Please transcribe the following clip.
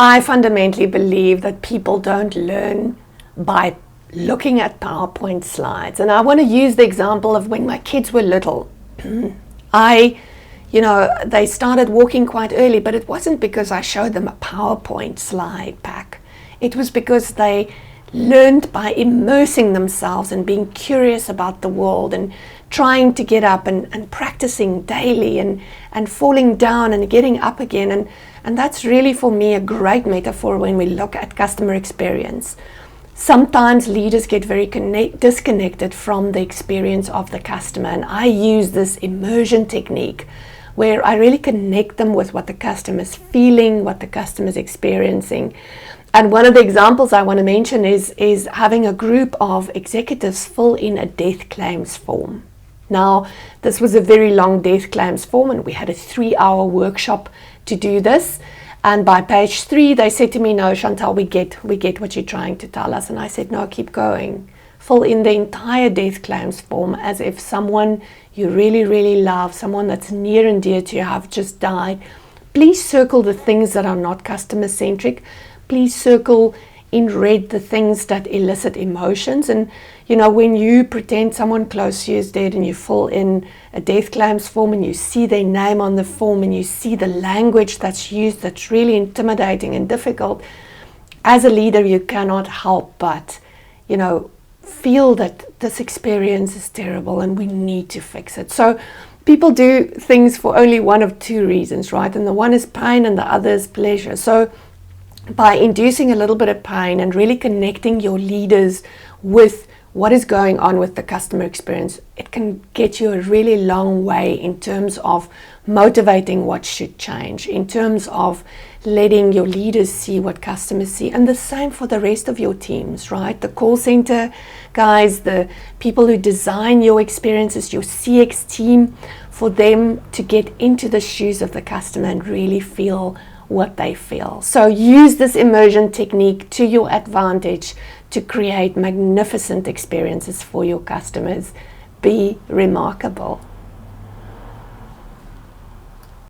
I fundamentally believe that people don't learn by looking at PowerPoint slides. And I want to use the example of when my kids were little. They started walking quite early, but it wasn't because I showed them a PowerPoint slide pack. It was because they learned by immersing themselves and being curious about the world and trying to get up and practicing daily and falling down and getting up again. And that's really, for me, a great metaphor when we look at customer experience. Sometimes leaders get very disconnected from the experience of the customer, and I use this immersion technique where I really connect them with what the customer is feeling, what the customer is experiencing. And one of the examples I want to mention is having a group of executives fill in a death claims form. Now, this was a very long death claims form, and we had a 3-hour workshop to do this. And by page 3, they said to me, "No, Chantal, we get what you're trying to tell us." And I said, "No, keep going. Fill in the entire death claims form as if someone you really, really love, someone that's near and dear to you, have just died. Please circle the things that are not customer-centric. Please circle in red the things that elicit emotions." And when you pretend someone close to you is dead and you fill in a death claims form and you see their name on the form and you see the language that's used that's really intimidating and difficult, as a leader you cannot help but feel that this experience is terrible and we need to fix it. So people do things for only one of two reasons, right? And the one is pain and the other is pleasure. So by inducing a little bit of pain and really connecting your leaders with what is going on with the customer experience, it can get you a really long way in terms of motivating what should change, in terms of letting your leaders see what customers see. And the same for the rest of your teams, right? The call center guys, the people who design your experiences, your CX team, for them to get into the shoes of the customer and really feel what they feel. So use this immersion technique to your advantage to create magnificent experiences for your customers. Be remarkable.